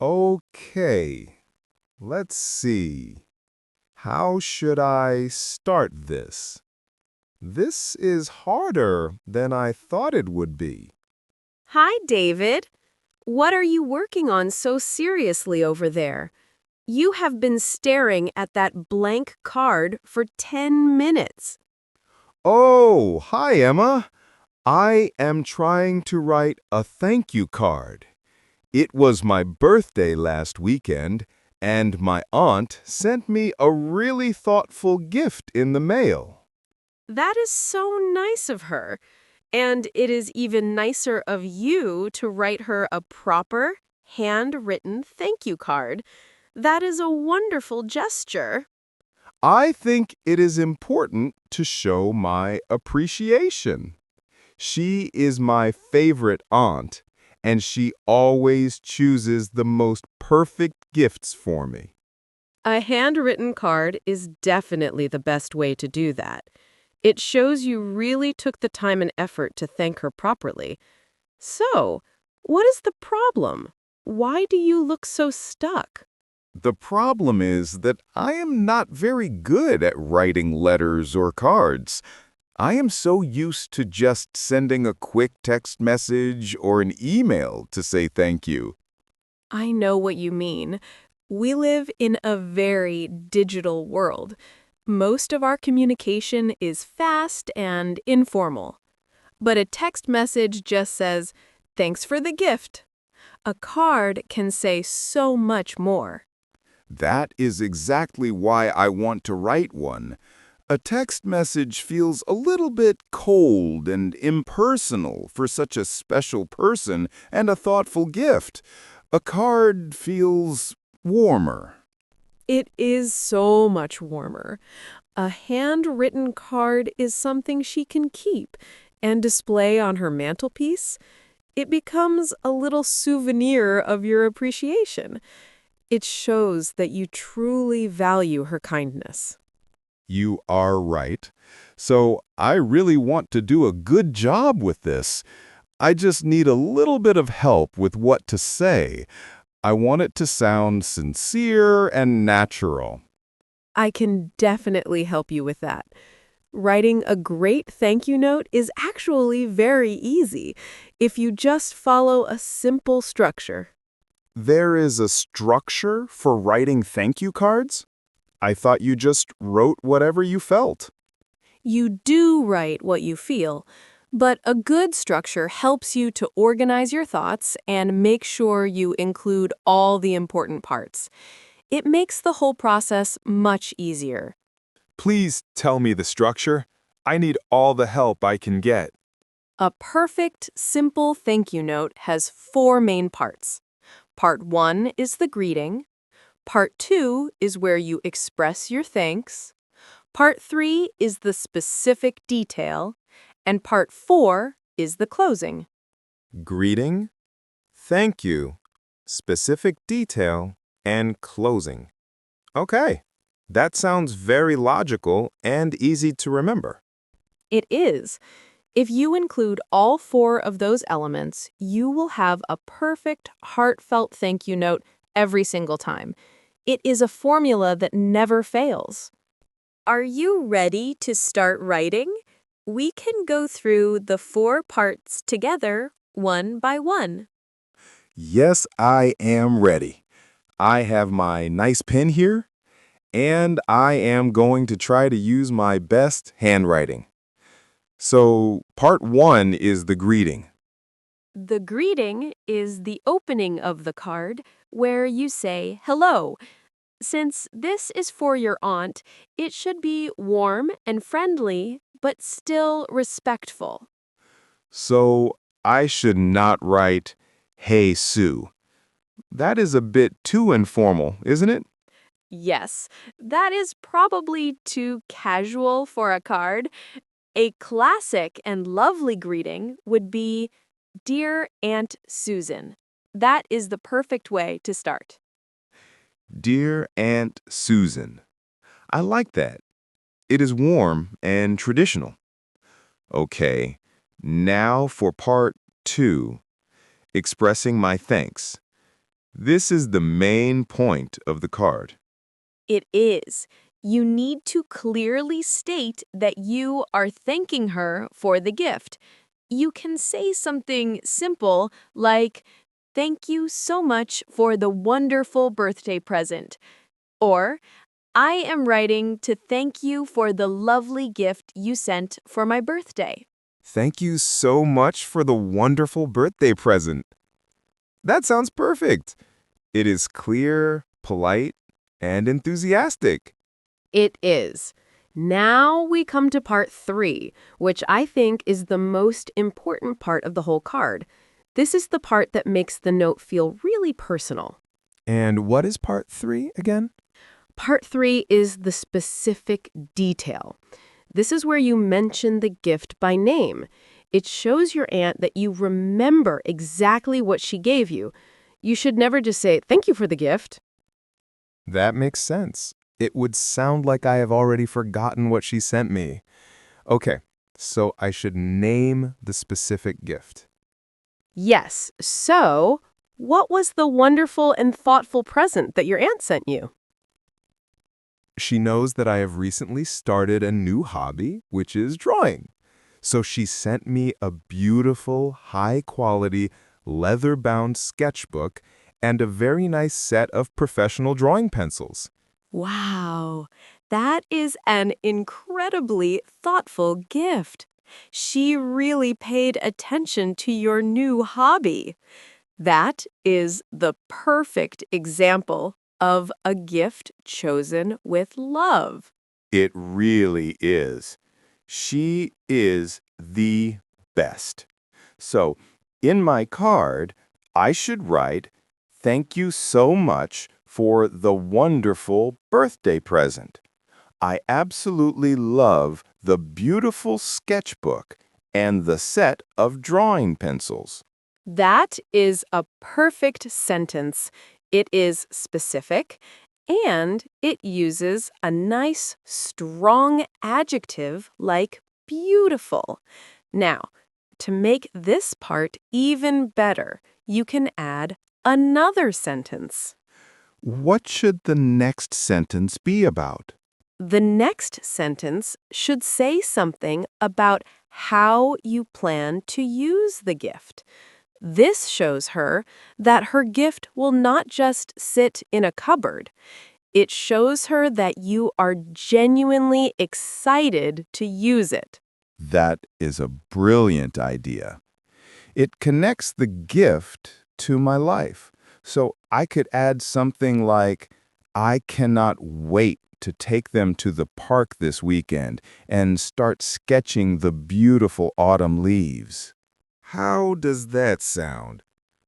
Okay, let's see. How should I start this? This is harder than I thought it would be. Hi, David. What are you working on so seriously over there? You have been staring at that blank card for 10 minutes. Oh, hi, Emma. I am trying to write a thank you card. It was my birthday last weekend, and my aunt sent me a really thoughtful gift in the mail. That is so nice of her. And it is even nicer of you to write her a proper, handwritten thank you card. That is a wonderful gesture. I think it is important to show my appreciation. She is my favorite aunt, and she always chooses the most perfect gifts for me. A handwritten card is definitely the best way to do that. It shows you really took the time and effort to thank her properly. So, what is the problem? Why do you look so stuck? The problem is that I am not very good at writing letters or cards. I am so used to just sending a quick text message or an email to say thank you. I know what you mean. We live in a very digital world. Most of our communication is fast and informal. But a text message just says, "Thanks for the gift." A card can say so much more. That is exactly why I want to write one. A text message feels a little bit cold and impersonal for such a special person and a thoughtful gift. A card feels warmer. It is so much warmer. A handwritten card is something she can keep and display on her mantelpiece. It becomes a little souvenir of your appreciation. It shows that you truly value her kindness. You are right. So I really want to do a good job with this. I just need a little bit of help with what to say. I want it to sound sincere and natural. I can definitely help you with that. Writing a great thank you note is actually very easy if you just follow a simple structure. There is a structure for writing thank you cards? I thought you just wrote whatever you felt. You do write what you feel, but a good structure helps you to organize your thoughts and make sure you include all the important parts. It makes the whole process much easier. Please tell me the structure. I need all the help I can get. A perfect, simple thank you note has 4 main parts. Part 1 is the greeting. Part 2 is where you express your thanks. Part 3 is the specific detail. And Part 4 is the closing. Greeting, thank you, specific detail, and closing. Okay, that sounds very logical and easy to remember. It is. If you include all 4 of those elements, you will have a perfect, heartfelt thank you note every single time. It is a formula that never fails. Are you ready to start writing? We can go through the 4 parts together, one by one. Yes, I am ready. I have my nice pen here, and I am going to try to use my best handwriting. So, part 1 is the greeting. The greeting is the opening of the card where you say hello. Since this is for your aunt, it should be warm and friendly, but still respectful. So, I should not write, "Hey, Sue." That is a bit too informal, isn't it? Yes, that is probably too casual for a card. A classic and lovely greeting would be, "Dear Aunt Susan." That is the perfect way to start. Dear Aunt Susan. I like that. It is warm and traditional. Okay, now for part 2, expressing my thanks. This is the main point of the card. It is. You need to clearly state that you are thanking her for the gift. You can say something simple like, "Thank you so much for the wonderful birthday present." Or, "I am writing to thank you for the lovely gift you sent for my birthday." Thank you so much for the wonderful birthday present. That sounds perfect. It is clear, polite, and enthusiastic. It is. Now we come to part 3, which I think is the most important part of the whole card. This is the part that makes the note feel really personal. And what is part 3 again? Part 3 is the specific detail. This is where you mention the gift by name. It shows your aunt that you remember exactly what she gave you. You should never just say, "Thank you for the gift." That makes sense. It would sound like I have already forgotten what she sent me. Okay, so I should name the specific gift. Yes. So, what was the wonderful and thoughtful present that your aunt sent you? She knows that I have recently started a new hobby, which is drawing. So she sent me a beautiful, high-quality, leather-bound sketchbook and a very nice set of professional drawing pencils. Wow, that is an incredibly thoughtful gift. She really paid attention to your new hobby. That is the perfect example of a gift chosen with love. It really is. She is the best. So, in my card, I should write, "Thank you so much for the wonderful birthday present. I absolutely love the beautiful sketchbook and the set of drawing pencils." That is a perfect sentence. It is specific and it uses a nice, strong adjective like beautiful. Now, to make this part even better, you can add another sentence. What should the next sentence be about? The next sentence should say something about how you plan to use the gift. This shows her that her gift will not just sit in a cupboard. It shows her that you are genuinely excited to use it. That is a brilliant idea. It connects the gift to my life. So I could add something like, "I cannot wait to take them to the park this weekend and start sketching the beautiful autumn leaves." How does that sound?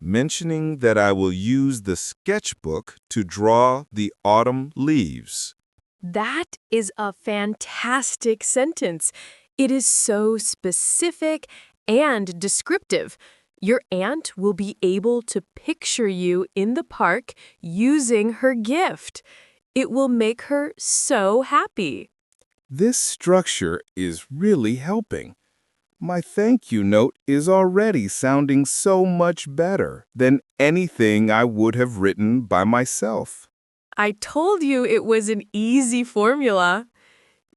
Mentioning that I will use the sketchbook to draw the autumn leaves. That is a fantastic sentence. It is so specific and descriptive. Your aunt will be able to picture you in the park using her gift. It will make her so happy. This structure is really helping. My thank you note is already sounding so much better than anything I would have written by myself. I told you it was an easy formula.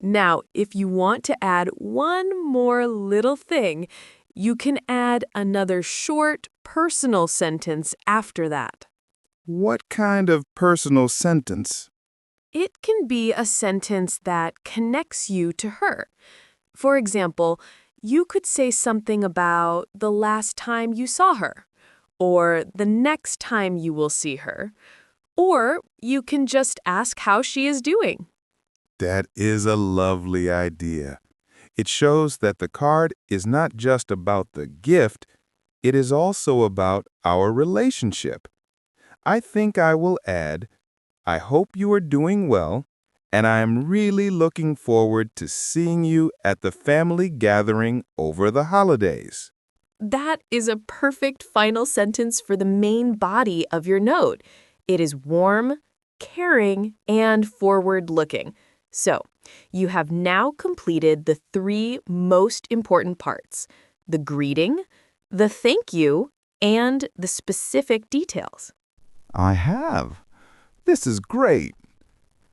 Now, if you want to add one more little thing, you can add another short, personal sentence after that. What kind of personal sentence? It can be a sentence that connects you to her. For example, you could say something about the last time you saw her, or the next time you will see her, or you can just ask how she is doing. That is a lovely idea. It shows that the card is not just about the gift, it is also about our relationship. I think I will add, "I hope you are doing well, and I am really looking forward to seeing you at the family gathering over the holidays." That is a perfect final sentence for the main body of your note. It is warm, caring, and forward-looking. So, you have now completed the 3 most important parts: the greeting, the thank you, and the specific details. I have. This is great.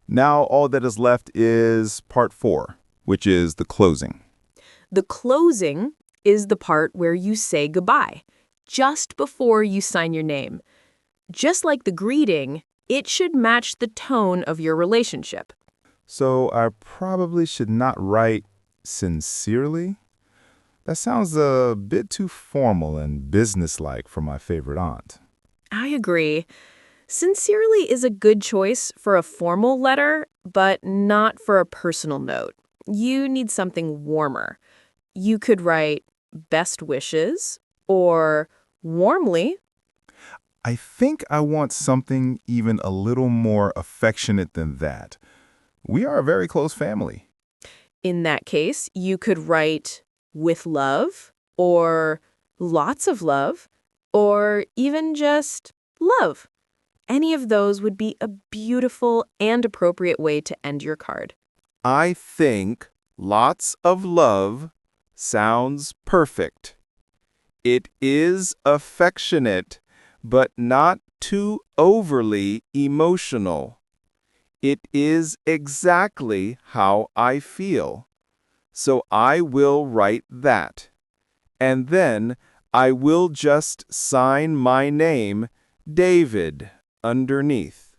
Now all that is left is part 4, which is the closing. The closing is the part where you say goodbye, just before you sign your name. Just like the greeting, it should match the tone of your relationship. So I probably should not write sincerely. That sounds a bit too formal and businesslike for my favorite aunt. I agree. Sincerely is a good choice for a formal letter, but not for a personal note. You need something warmer. You could write best wishes or warmly. I think I want something even a little more affectionate than that. We are a very close family. In that case, you could write with love or lots of love or even just love. Any of those would be a beautiful and appropriate way to end your card. I think lots of love sounds perfect. It is affectionate, but not too overly emotional. It is exactly how I feel. So I will write that. And then I will just sign my name, David, underneath.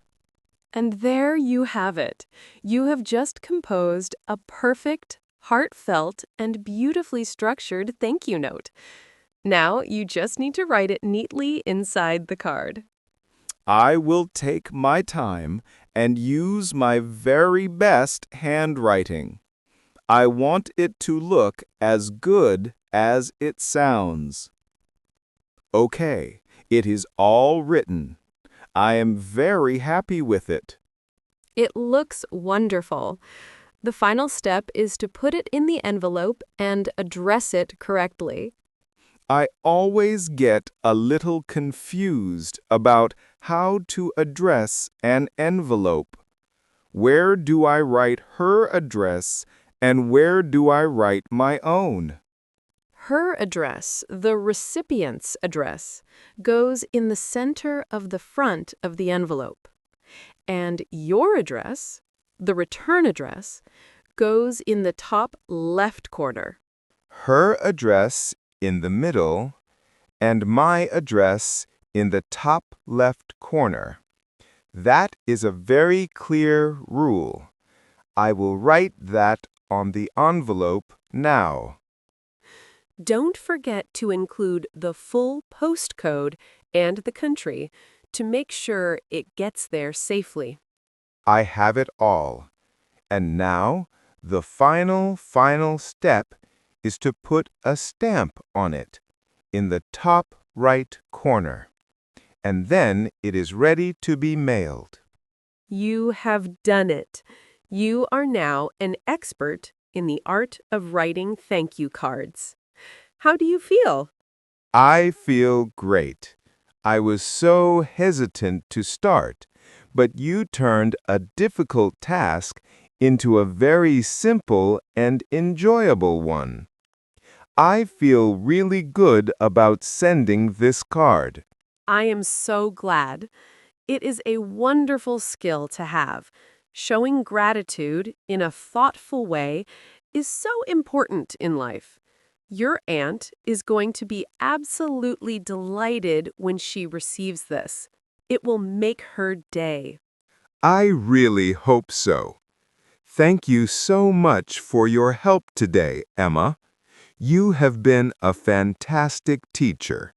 And there you have it. You have just composed a perfect, heartfelt, and beautifully structured thank you note. Now you just need to write it neatly inside the card. I will take my time and use my very best handwriting. I want it to look as good as it sounds. Okay, it is all written. I am very happy with it. It looks wonderful. The final step is to put it in the envelope and address it correctly. I always get a little confused about how to address an envelope. Where do I write her address and where do I write my own? Her address, the recipient's address, goes in the center of the front of the envelope. And your address, the return address, goes in the top left corner. Her address in the middle and my address in the top left corner. That is a very clear rule. I will write that on the envelope now. Don't forget to include the full postcode and the country to make sure it gets there safely. I have it all. And now, the final step is to put a stamp on it in the top right corner. And then it is ready to be mailed. You have done it. You are now an expert in the art of writing thank you cards. How do you feel? I feel great. I was so hesitant to start, but you turned a difficult task into a very simple and enjoyable one. I feel really good about sending this card. I am so glad. It is a wonderful skill to have. Showing gratitude in a thoughtful way is so important in life. Your aunt is going to be absolutely delighted when she receives this. It will make her day. I really hope so. Thank you so much for your help today, Emma. You have been a fantastic teacher.